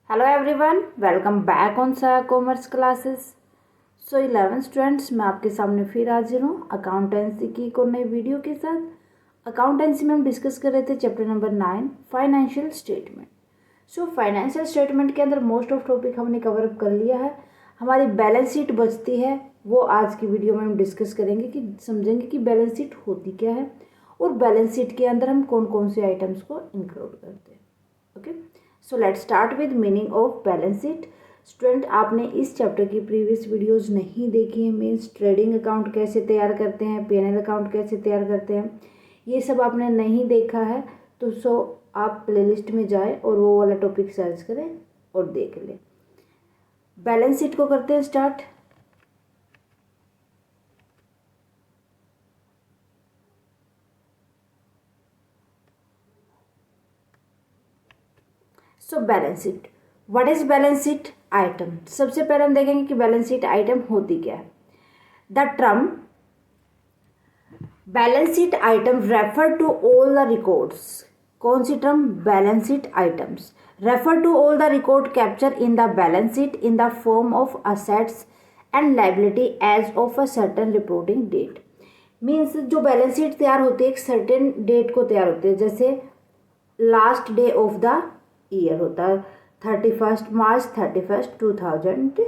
Hello everyone, welcome back on सा commerce classes. सो 11 students, मैं आपके सामने फिर हाजिर हूँ अकाउंटेंसी की को नई वीडियो के साथ। अकाउंटेंसी में हम डिस्कस कर रहे थे chapter number 9 financial statement. So financial statement के अंदर मोस्ट ऑफ टॉपिक हमने कवर अप कर लिया है। हमारी बैलेंस शीट बचती है, वो आज की वीडियो में हम डिस्कस करेंगे कि समझेंगे कि बैलेंस शीट होती क्या है और बैलेंस शीट के अंदर हम कौन कौन से आइटम्स को इंक्लूड करते हैं। Okay, so let's start with meaning of balance sheet. Student, आपने इस चैप्टर की प्रीवियस वीडियोस नहीं देखी हैं, मीन्स ट्रेडिंग अकाउंट कैसे तैयार करते हैं, पीएनएल अकाउंट कैसे तैयार करते हैं, ये सब आपने नहीं देखा है तो आप प्लेलिस्ट में जाएं और वो वाला टॉपिक सर्च करें और देख लें। बैलेंस शीट को करते हैं start. So balance sheet, what is balance sheet item. सबसे पहले हम देखेंगे कि बैलेंस शीट आइटम होती क्या है। The term balance sheet item refer to all the records. कौन सी term? Balance sheet items refer to all the record capture in the balance sheet in the form of assets and liability as of a certain reporting date. Means जो balance sheet तैयार होती है एक certain date को तैयार होती है, जैसे last day of the year होता है 31 मार्च 2000।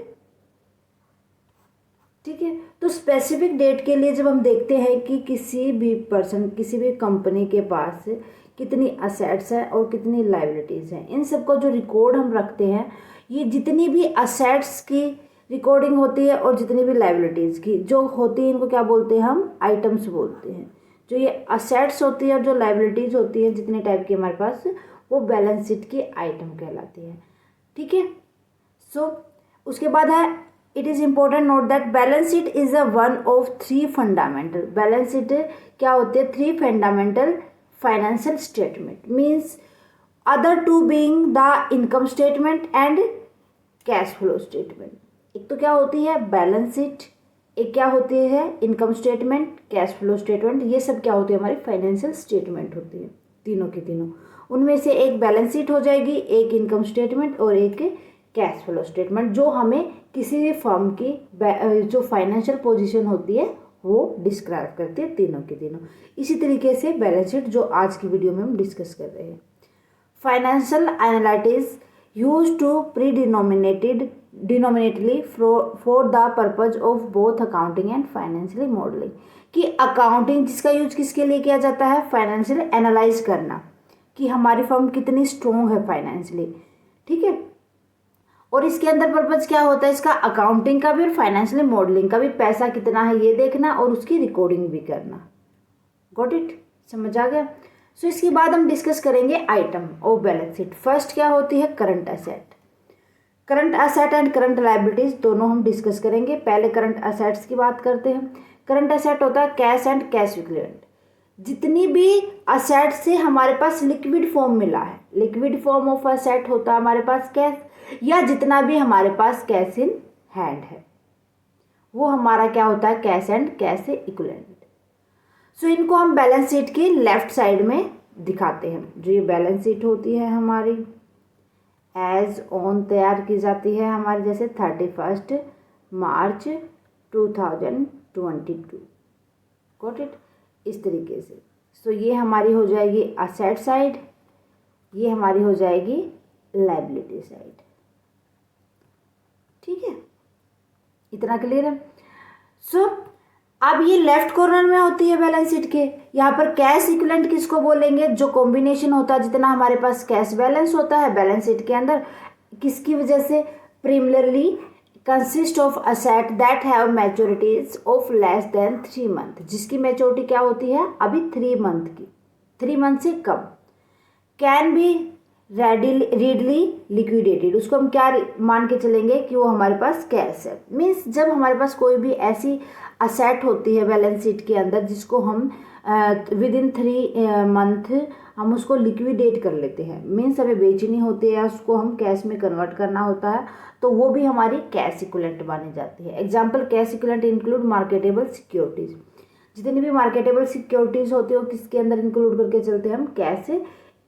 ठीक है, तो स्पेसिफिक डेट के लिए जब हम देखते हैं कि किसी भी पर्सन, किसी भी कंपनी के पास कितनी असेट्स हैं और कितनी लायबिलिटीज़ हैं, इन सब को जो रिकॉर्ड हम रखते हैं, ये जितनी भी असेट्स की रिकॉर्डिंग होती है और जितनी भी लायबिलिटीज़ की जो होती है, इनको क्या बोलते हैं? हम आइटम्स बोलते हैं। जो ये असेट्स होती है और जो लायबिलिटीज़ होती है जितने टाइप की हमारे पास, वो बैलेंस शीट की आइटम कहलाती है। ठीक है, सो उसके बाद है it is important note that balance sheet is a one of 3 fundamental. Balance sheet क्या होती है? 3 fundamental financial statement, means other to being the income statement and cash flow statement. एक तो क्या होती है? बैलेंस शीट, एक क्या होती है? Income statement, cash flow statement. ये सब क्या होती है? हमारी फाइनेंशियल स्टेटमेंट होती है, तीनों की तीनों। उनमें से एक बैलेंस शीट हो जाएगी, एक इनकम स्टेटमेंट और एक कैश फ्लो स्टेटमेंट, जो हमें किसी भी फर्म की जो फाइनेंशियल पोजीशन होती है वो डिस्क्राइब करती है, तीनों की तीनों। इसी तरीके से बैलेंस शीट जो आज की वीडियो में हम डिस्कस कर रहे हैं। Financial analytics use to denominately for the purpose of both accounting and financial modelling. कि अकाउंटिंग जिसका यूज किसके लिए किया जाता है? फाइनेंशियल एनालाइज करना कि हमारी फर्म कितनी स्ट्रोंग है फाइनेंशियली। ठीक है, और इसके अंदर पर्पज क्या होता है इसका? अकाउंटिंग का भी और फाइनेंशियल मॉडलिंग का भी। पैसा कितना है ये देखना और उसकी रिकॉर्डिंग भी करना। Got it? समझ आ गया? सो इसके बाद हम डिस्कस करेंगे item of balance sheet. First क्या होती है? Current asset. Current asset and current liabilities दोनों हम डिस्कस करेंगे। पहले करंट एसेट्स की बात करते हैं। करंट एसेट होता है कैश एंड कैश इक्विवेलेंट। जितनी भी असेट से हमारे पास लिक्विड फॉर्म मिला है, लिक्विड फॉर्म ऑफ असेट होता है हमारे पास कैश, या जितना भी हमारे पास कैश इन हैंड है वो हमारा क्या होता है? Cash and cash equivalent. So इनको हम बैलेंस शीट की लेफ्ट साइड में दिखाते हैं। जो ये बैलेंस शीट होती है हमारी एज ऑन तैयार की जाती है हमारी, जैसे 31 मार्च 2022। Got it? इस तरीके से। सो ये हमारी हो जाएगी असेट साइड, ये हमारी हो जाएगी लायबिलिटी साइड। ठीक है, इतना क्लियर है? सो अब ये लेफ्ट कॉर्नर में होती है बैलेंस शीट के। यहाँ पर कैश इक्विवेलेंट किसको बोलेंगे? जो कॉम्बिनेशन होता है, जितना हमारे पास कैश बैलेंस होता है बैलेंस शीट के अंदर, किसकी वजह से? Primarily consist of asset that have मैच्योरिटीज of less than 3 month. जिसकी मैच्योरिटी क्या होती है? अभी 3 मंथ की, 3 मंथ से कम। Can be readily liquidated. उसको हम क्या मान के चलेंगे कि वो हमारे पास कैश है। मीन्स जब हमारे पास कोई भी ऐसी असेट होती है बैलेंस शीट के अंदर जिसको हम विद इन 3 मंथ हम उसको लिक्विडेट कर लेते हैं, मीन्स हमें बेचनी होती है, उसको हम कैश में कन्वर्ट करना होता है, तो वो भी हमारी कैश इक्विवेलेंट मानी जाती है। Example, cash equivalent include marketable securities. जितनी भी मार्केटेबल सिक्योरिटीज होती है वो किसके अंदर इंक्लूड करके चलते हैं? हम कैश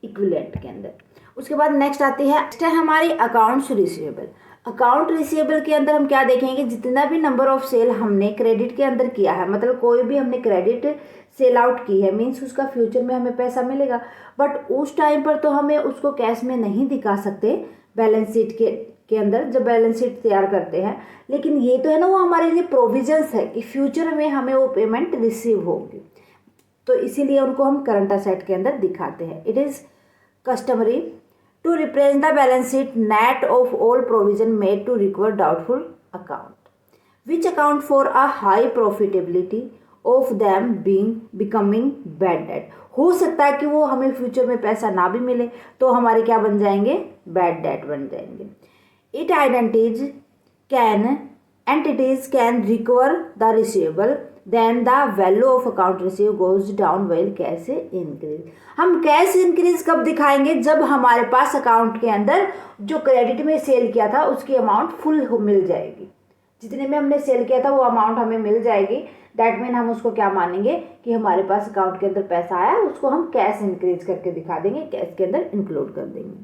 इक्विवेलेंट के अंदर। उसके बाद नेक्स्ट आती है हमारी अकाउंट्स रिसीवेबल। अकाउंट रिसीवेबल के अंदर हम क्या देखेंगे, जितना भी नंबर ऑफ सेल हमने क्रेडिट के अंदर किया है, मतलब कोई भी हमने क्रेडिट सेल आउट की है, मीन्स उसका फ्यूचर में हमें पैसा मिलेगा, बट उस टाइम पर तो हमें उसको कैश में नहीं दिखा सकते बैलेंस शीट के अंदर जब बैलेंस शीट तैयार करते हैं। लेकिन ये तो है ना, वो हमारे लिए प्रोविजंस है कि फ्यूचर में हमें वो पेमेंट रिसीव होगी, तो इसीलिए उनको हम करंट असेट के अंदर दिखाते हैं। It is customary to represent the balance sheet net of all provision made to recover doubtful account, which account for a high profitability of them becoming bad debt। हो सकता है कि वो हमें फ्यूचर में पैसा ना भी मिले तो हमारे क्या बन जाएंगे, बैड डेट बन जाएंगे। It entities can recover the receivable, then the value of account receivable goes down while cash increase। हम कैश इंक्रीज कब दिखाएंगे, जब हमारे पास अकाउंट के अंदर जो क्रेडिट में सेल किया था उसकी अमाउंट फुल मिल जाएगी, जितने में हमने सेल किया था वो अमाउंट हमें मिल जाएगी। दैट मीन हम उसको क्या मानेंगे कि हमारे पास अकाउंट के अंदर पैसा आया, उसको हम कैश इंक्रीज करके दिखा देंगे, कैश के अंदर इंक्लूड कर देंगे।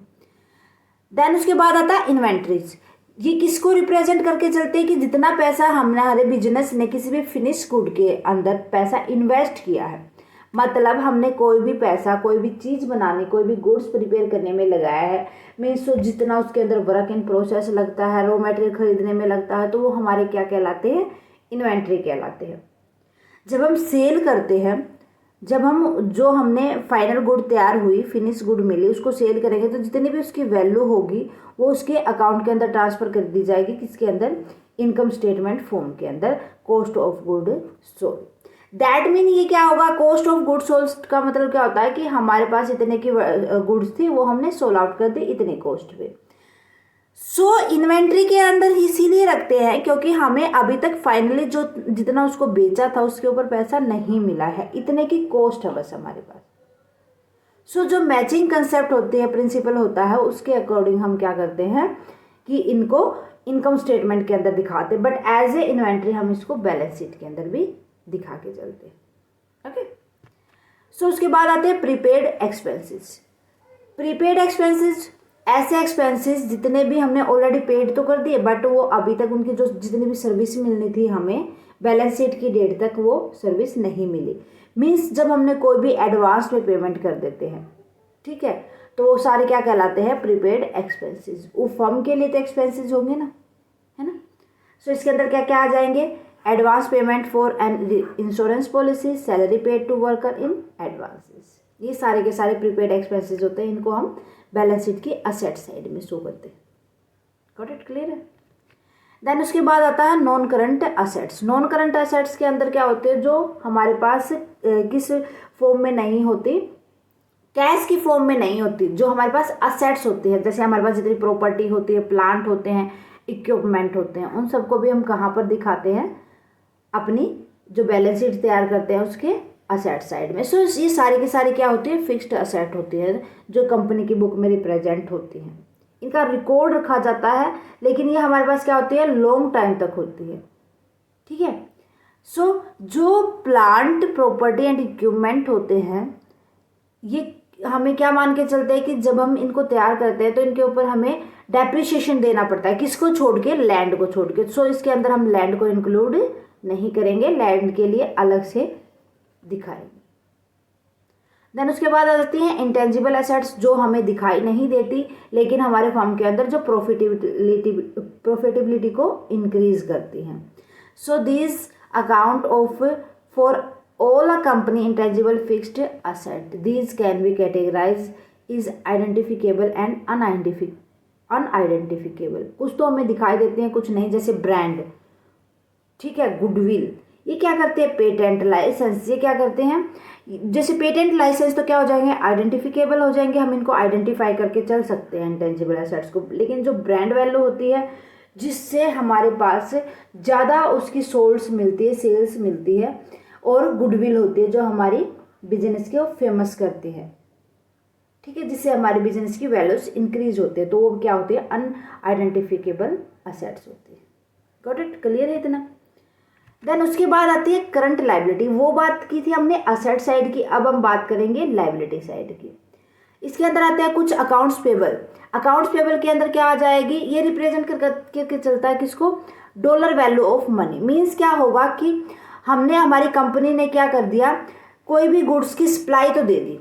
देन उसके बाद आता है इन्वेंट्रीज। ये किसको रिप्रेजेंट करके चलते हैं कि जितना पैसा हमारे बिजनेस ने किसी भी फिनिश गुड के अंदर पैसा इन्वेस्ट किया है, मतलब हमने कोई भी पैसा कोई भी चीज़ बनाने, कोई भी गुड्स प्रिपेयर करने में लगाया है, मीन्स जितना उसके अंदर वर्क इन प्रोसेस लगता है, रॉ मटेरियल खरीदने में लगता है, तो वो हमारे क्या कहलाते हैं, इन्वेंट्री कहलाते हैं। जब हम सेल करते हैं, जब हम जो हमने फाइनल गुड तैयार हुई, फिनिश गुड मिली, उसको सेल करेंगे तो जितनी भी उसकी वैल्यू होगी वो उसके अकाउंट के अंदर ट्रांसफ़र कर दी जाएगी, किसके अंदर, इनकम स्टेटमेंट फॉर्म के अंदर, cost of good sold. That mean ये क्या होगा, कॉस्ट ऑफ गुड सोल्ड का मतलब क्या होता है कि हमारे पास इतने की गुड्स थी, वो हमने सोल आउट कर दी इतने कॉस्ट पे। सो इन्वेंट्री के अंदर इसीलिए रखते हैं क्योंकि हमें अभी तक फाइनली जो जितना उसको बेचा था उसके ऊपर पैसा नहीं मिला है, इतने की कॉस्ट है बस हमारे पास। सो जो मैचिंग कंसेप्ट होती है, प्रिंसिपल होता है, उसके अकॉर्डिंग हम क्या करते हैं कि इनको इनकम स्टेटमेंट के अंदर दिखाते हैं, बट एज ए इन्वेंट्री हम इसको बैलेंस शीट के अंदर भी दिखा के चलते हैं। ओके, सो उसके बाद आते हैं प्रीपेड एक्सपेंसेस। प्रीपेड एक्सपेंसेस ऐसे एक्सपेंसेस जितने भी हमने ऑलरेडी पेड तो कर दिए, बट वो अभी तक उनकी जो जितनी भी सर्विस मिलनी थी हमें बैलेंस शीट की डेट तक वो सर्विस नहीं मिली। मीन्स जब हमने कोई भी एडवांस में पेमेंट कर देते हैं, ठीक है, तो वो सारे क्या कहलाते हैं, प्रीपेड एक्सपेंसेस। वो फर्म के लिए तो एक्सपेंसेस होंगे ना, है ना। सो इसके अंदर क्या क्या आ जाएंगे, advance payment for an insurance policy, salary paid to worker in advances, ये सारे के सारे प्रीपेड एक्सपेंसेस होते हैं, इनको हम बैलेंस शीट की असेट साइड में शो करते हैं। गॉट इट, क्लियर है। देन उसके बाद आता है non current assets. Non current assets के अंदर क्या होते हैं, जो हमारे पास किस फॉर्म में नहीं होती, कैश की फॉर्म में नहीं होती, जो हमारे पास असेट्स होती है, जैसे हमारे पास जितनी प्रॉपर्टी होती है, प्लांट होते हैं, इक्विपमेंट होते हैं, उन सबको भी हम कहाँ पर दिखाते हैं, अपनी जो बैलेंस शीट तैयार करते हैं उसके असेट साइड में। सो ये सारी की सारी क्या होती है, फिक्स्ड असेट होती है, जो कंपनी की बुक में रिप्रेजेंट होती हैं, इनका रिकॉर्ड रखा जाता है, लेकिन ये हमारे पास क्या होती है, लॉन्ग टाइम तक होती है, ठीक है। सो जो प्लांट प्रॉपर्टी एंड इक्विपमेंट होते हैं, ये हमें क्या मान के चलते हैं कि जब हम इनको तैयार करते हैं तो इनके ऊपर हमें डेप्रिसिएशन देना पड़ता है, किसको छोड़ के, लैंड को छोड़ के। सो इसके अंदर हम लैंड को इंक्लूड नहीं करेंगे, लैंड के लिए अलग से दिखाएंगे। देन उसके बाद आ जाती हैं इंटेंजिबल एसेट्स, जो हमें दिखाई नहीं देती लेकिन हमारे फर्म के अंदर जो प्रॉफिटेबिलिटी को इंक्रीज करती हैं। So this account of for all a company intangible fixed asset, these can be categorize is identifiable and unidentifiable. कुछ तो हमें दिखाई देते हैं, कुछ नहीं, जैसे ब्रांड, ठीक है, गुडविल, ये क्या करते हैं, पेटेंट लाइसेंस, ये क्या करते हैं, जैसे पेटेंट लाइसेंस तो क्या हो जाएंगे, आइडेंटिफिकेबल हो जाएंगे, हम इनको आइडेंटिफाई करके चल सकते हैं इंटेंजिबल एसेट्स को। लेकिन जो ब्रांड वैल्यू होती है, जिससे हमारे पास ज़्यादा उसकी सोल्स मिलती है, सेल्स मिलती है, और गुडविल होती है जो हमारी बिजनेस को फेमस करती है, ठीक है, जिससे हमारे बिजनेस की वैल्यूज इंक्रीज होती है, तो वो क्या होती है, अनआइडेंटिफिकेबल असेट्स होती है। गॉट इट, क्लियर है इतना। देन उसके बाद आती है करंट लायबिलिटी। वो बात की थी हमने असेट साइड की, अब हम बात करेंगे लायबिलिटी साइड की। इसके अंदर आते हैं कुछ अकाउंट्स पेबल। अकाउंट्स पेबल के अंदर क्या आ जाएगी, ये रिप्रेजेंट करके चलता है किसको, dollar value of money. Means क्या होगा कि हमने, हमारी कंपनी ने क्या कर दिया, कोई भी गुड्स की सप्लाई तो दे दी,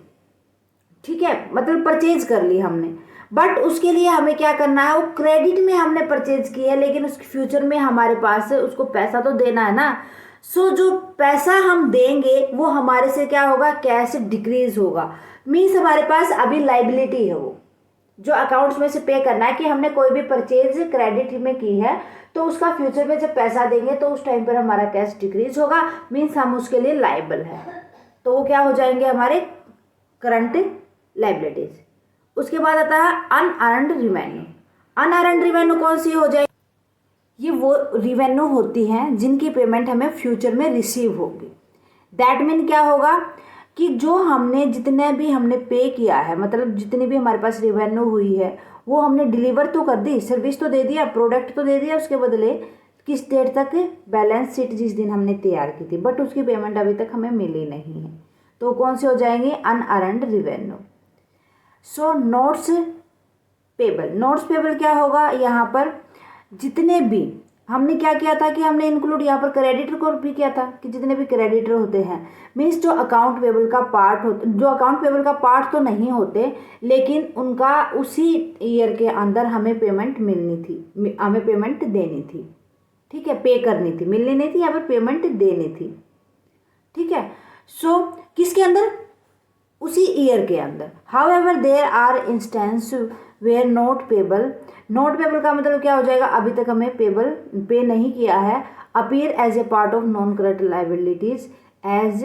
ठीक है, मतलब परचेज कर ली हमने, बट उसके लिए हमें क्या करना है, वो क्रेडिट में हमने परचेज की है, लेकिन उसके फ्यूचर में हमारे पास उसको पैसा तो देना है ना। सो जो पैसा हम देंगे वो हमारे से क्या होगा, कैश डिक्रीज होगा। मीन्स हमारे पास अभी लाइबिलिटी है, वो जो अकाउंट्स में से पे करना है कि हमने कोई भी परचेज क्रेडिट में की है, तो उसका फ्यूचर में जब पैसा देंगे तो उस टाइम पर हमारा कैश डिक्रीज होगा। मीन्स हम उसके लिए लाइबल है, तो वो क्या हो जाएंगे, हमारे करंट लाइबिलिटीज। उसके बाद आता है अनअर्न्ड रिवेन्यू। अनअर्न्ड रिवेन्यू कौन सी हो जाएगी, ये वो रिवेन्यू होती हैं जिनकी पेमेंट हमें फ्यूचर में रिसीव होगी। दैट मीन क्या होगा कि जो हमने, जितने भी हमने पे किया है, मतलब जितनी भी हमारे पास रिवेन्यू हुई है, वो हमने डिलीवर तो कर दी, सर्विस तो दे दिया, प्रोडक्ट तो दे दिया, उसके बदले किस डेट तक, बैलेंस शीट जिस दिन हमने तैयार की थी, बट उसकी पेमेंट अभी तक हमें मिली नहीं है, तो कौन से हो जाएंगे, unearned revenue. So notes payable. Notes payable क्या होगा, यहाँ पर जितने भी हमने क्या किया था कि हमने इंक्लूड यहाँ पर क्रेडिटर को भी किया था कि जितने भी क्रेडिटर होते हैं, मीन्स जो अकाउंट पेबल का पार्ट होते, जो अकाउंट पेबल का पार्ट तो नहीं होते, लेकिन उनका उसी ईयर के अंदर हमें पेमेंट मिलनी थी, हमें पेमेंट देनी थी, ठीक है, पे करनी थी, मिलनी नहीं थी, यहाँ पर पेमेंट देनी थी, ठीक है। सो किसके अंदर, उसी ईयर के अंदर। However there are instances where not payable. Not payable का मतलब क्या हो जाएगा, अभी तक हमें पे नहीं किया है, appear as a part of non current liabilities as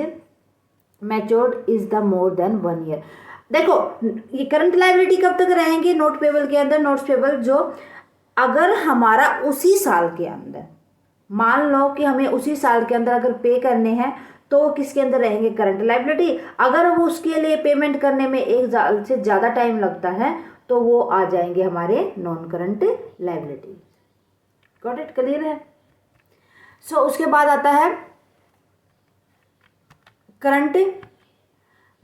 matured is the more than 1 year. देखो ये करंट लाइबिलिटी कब तक रहेंगे नोट पेबल के अंदर, नोट्स पेबल जो अगर हमारा उसी साल के अंदर, मान लो कि हमें उसी साल के अंदर अगर पे करने हैं, तो किसके अंदर रहेंगे, करंट लाइबिलिटी। अगर वो उसके लिए पेमेंट करने में 1 साल से ज़्यादा टाइम लगता है, तो वो आ जाएंगे हमारे non current liability. Got it, clear है। सो उसके बाद आता है current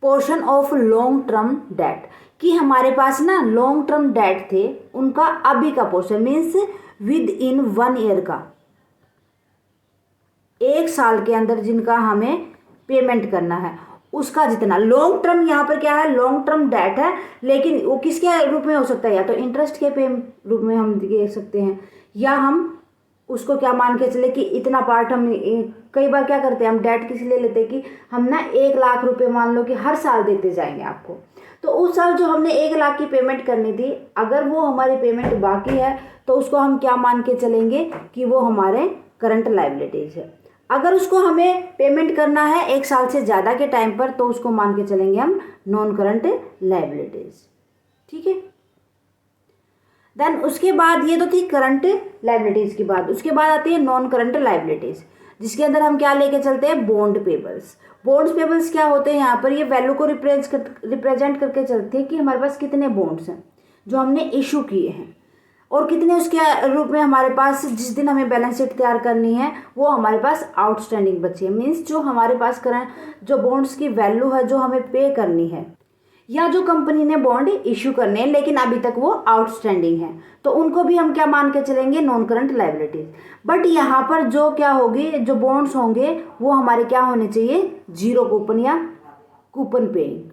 portion of long term debt, कि हमारे पास ना लॉन्ग टर्म डेट थे, उनका अभी का portion, means with in 1 year का, 1 साल के अंदर जिनका हमें पेमेंट करना है, उसका जितना लॉन्ग टर्म, यहाँ पर क्या है, लॉन्ग टर्म डेट है, लेकिन वो किसके रूप में हो सकता है, या तो इंटरेस्ट के पे रूप में हम दे सकते हैं, या हम उसको क्या मान के चले कि इतना पार्ट हम, कई बार क्या करते हैं हम डेट किस लिए लेते हैं कि हम ना 1 लाख रुपए मान लो कि हर साल देते जाएंगे आपको, तो उस साल जो हमने 1 लाख की पेमेंट करनी थी, अगर वो हमारी पेमेंट बाकी है, तो उसको हम क्या मान के चलेंगे कि वो हमारे करंट लाइबिलिटीज है। अगर उसको हमें पेमेंट करना है 1 साल से ज़्यादा के टाइम पर, तो उसको मान के चलेंगे हम नॉन करंट लाइबिलिटीज, ठीक है। देन उसके बाद ये तो थी करंट लाइबिलिटीज की बात। उसके बाद आती है नॉन करंट लाइबिलिटीज, जिसके अंदर हम क्या लेके चलते हैं, बॉन्ड पेबल्स। बॉन्ड्स पेबल्स क्या होते हैं, यहाँ पर ये वैल्यू को रिप्रेजेंट करके चलते हैं कि हमारे पास कितने बॉन्ड्स हैं जो हमने इशू किए हैं, और कितने उसके रूप में हमारे पास जिस दिन हमें बैलेंस शीट तैयार करनी है वो हमारे पास आउटस्टैंडिंग बची है। मीन्स जो हमारे पास करंट, जो बॉन्ड्स की वैल्यू है जो हमें पे करनी है, या जो कंपनी ने बॉन्ड इशू करने हैं लेकिन अभी तक वो आउटस्टैंडिंग है, तो उनको भी हम क्या मान के चलेंगे, नॉन करंट लाइबिलिटीज। बट यहाँ पर जो क्या होगी, जो बॉन्ड्स होंगे वो हमारे क्या होने चाहिए, 0 कूपन या कूपन पेइंग,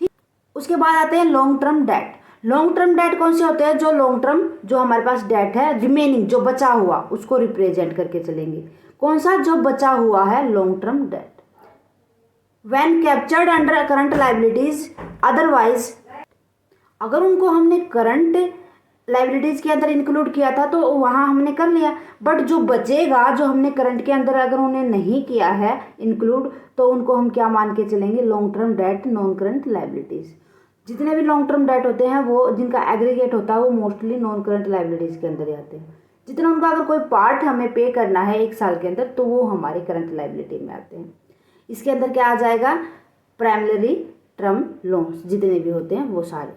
ठीक। उसके बाद आते हैं long term debt. Long term debt कौन से होते हैं, जो लॉन्ग टर्म, जो हमारे पास डेट है रिमेनिंग, जो बचा हुआ, उसको रिप्रेजेंट करके चलेंगे। कौन सा, जो बचा हुआ है long term debt. When captured under current liabilities, otherwise, अगर उनको हमने करंट लाइबिलिटीज के अंदर इंक्लूड किया था तो वहाँ हमने कर लिया, बट जो बचेगा, जो हमने करंट के अंदर अगर उन्हें नहीं किया है इंक्लूड, तो उनको हम क्या मान के चलेंगे, long term debt, non current liabilities. जितने भी लॉन्ग टर्म डेट होते हैं वो, जिनका एग्रीगेट होता है, वो मोस्टली नॉन करंट लाइबिलिटीज के अंदर ही आते हैं। जितना उनका अगर कोई पार्ट हमें पे करना है 1 साल के अंदर, तो वो हमारे करंट लाइबिलिटी में आते हैं। इसके अंदर क्या आ जाएगा, प्राइमरी टर्म लोन्स जितने भी होते हैं वो सारे।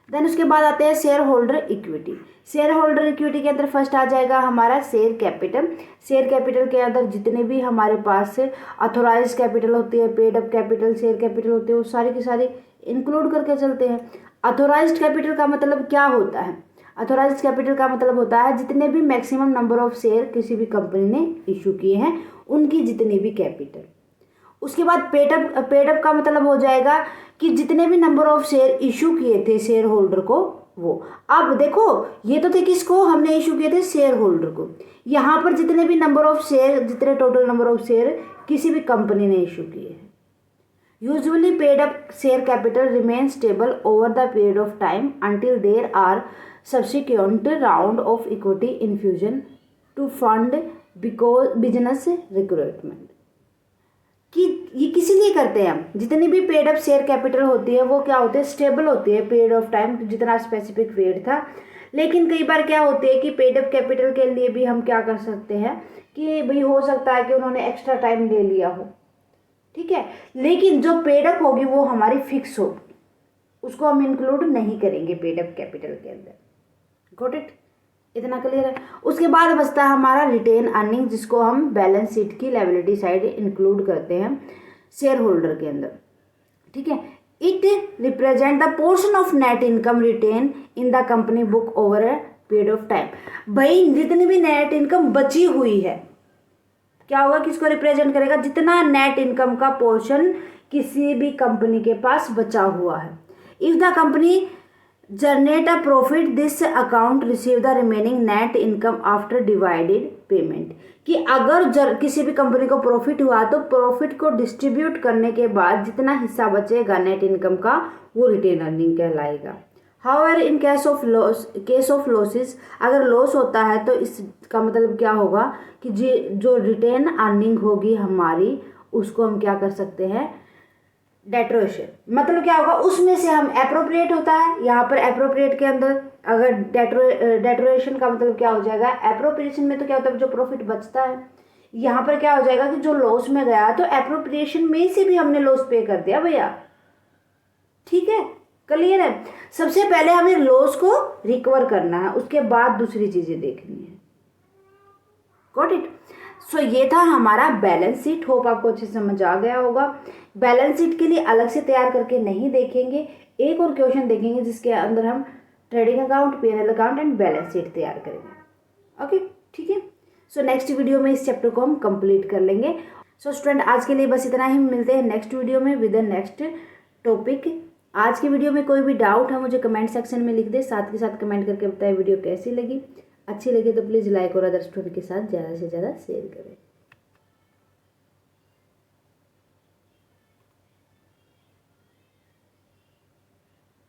देन उसके बाद आते हैं share holder equity. Share holder equity के अंदर फर्स्ट आ जाएगा हमारा शेयर कैपिटल। शेयर कैपिटल के अंदर जितने भी हमारे पास अथोराइज कैपिटल होती है, paid up capital, share capital होती है, वो सारी की सारी इंक्लूड करके चलते हैं। अथोराइज्ड कैपिटल का मतलब क्या होता है? अथोराइज्ड कैपिटल का मतलब होता है जितने भी मैक्सिमम नंबर ऑफ शेयर किसी भी कंपनी ने इशू किए हैं उनकी जितनी भी कैपिटल। उसके बाद पेडअप का मतलब हो जाएगा कि जितने भी नंबर ऑफ शेयर इशू किए थे शेयर होल्डर को वो। अब देखो ये तो थे किसको हमने इशू किए थे, शेयर होल्डर को। यहाँ पर जितने भी नंबर ऑफ शेयर, जितने टोटल नंबर ऑफ शेयर किसी भी कंपनी ने इशू किए हैं। Usually paid up share capital remain stable over the period of time until there are subsequent round of equity infusion to fund business recruitment. कि ये किसी लिए करते हैं हम, जितनी भी पेड अप शेयर कैपिटल होती है वो क्या होती है, स्टेबल होती है पीरियड ऑफ टाइम, जितना स्पेसिफिक पीरियड था। लेकिन कई बार क्या होती है कि पेड अप कैपिटल के लिए भी हम क्या कर सकते हैं कि भाई हो सकता है कि उन्होंने एक्स्ट्रा टाइम ले लिया हो, ठीक है, लेकिन जो पेड अप होगी वो हमारी फिक्स होगी, उसको हम इंक्लूड नहीं करेंगे पेड अप कैपिटल के अंदर। Got it? इतना क्लियर है। उसके बाद बचता है हमारा रिटेन अर्निंग, जिसको हम बैलेंस शीट की लायबिलिटी साइड इंक्लूड करते हैं शेयर होल्डर के अंदर, ठीक है। It represent the portion of net income retain in the company book over a period of time. भाई जितनी भी नेट इनकम बची हुई है क्या होगा, किसको रिप्रेजेंट करेगा, जितना नेट इनकम का पोर्शन किसी भी कंपनी के पास बचा हुआ है। If the company generate a profit this account receive the remaining net income after divided payment. कि अगर किसी भी कंपनी को प्रॉफिट हुआ तो प्रॉफिट को डिस्ट्रीब्यूट करने के बाद जितना हिस्सा बचेगा नेट इनकम का वो रिटेन अर्निंग कहलाएगा। However in case of losses, अगर लॉस होता है तो इसका मतलब क्या होगा कि जो रिटेन अर्निंग होगी हमारी उसको हम क्या कर सकते हैं, डेट्रोएशन। मतलब क्या होगा, उसमें से हम एप्रोप्रिएट होता है, यहाँ पर एप्रोप्रिएट के अंदर अगर डेट्रोएशन का मतलब क्या हो जाएगा, एप्रोप्रिएशन में तो क्या होता है जो प्रॉफिट बचता है, यहाँ पर क्या हो जाएगा कि जो लॉस में गया तो एप्रोप्रिएशन में से भी हमने लॉस पे कर दिया भैया, ठीक है, क्लियर है। सबसे पहले हमें लॉस को रिकवर करना है, उसके बाद दूसरी चीजें देखनी है। Got it? सो ये था हमारा बैलेंस शीट। होप आपको अच्छे से समझ आ गया होगा। बैलेंस शीट के लिए अलग से तैयार करके नहीं देखेंगे, एक और क्वेश्चन देखेंगे जिसके अंदर हम trading account, PNL account and balance sheet तैयार करेंगे। ओके, ठीक है। सो नेक्स्ट वीडियो में इस चैप्टर को हम कंप्लीट कर लेंगे। सो स्टूडेंट आज के लिए बस इतना ही, मिलते हैं नेक्स्ट वीडियो में विद द नेक्स्ट टॉपिक। आज की वीडियो में कोई भी डाउट है मुझे कमेंट सेक्शन में लिख दे, साथ के साथ कमेंट करके बताएं वीडियो कैसी लगी। अच्छी लगी तो प्लीज़ लाइक और अदर स्टूडेंट के साथ ज़्यादा से ज़्यादा शेयर करें।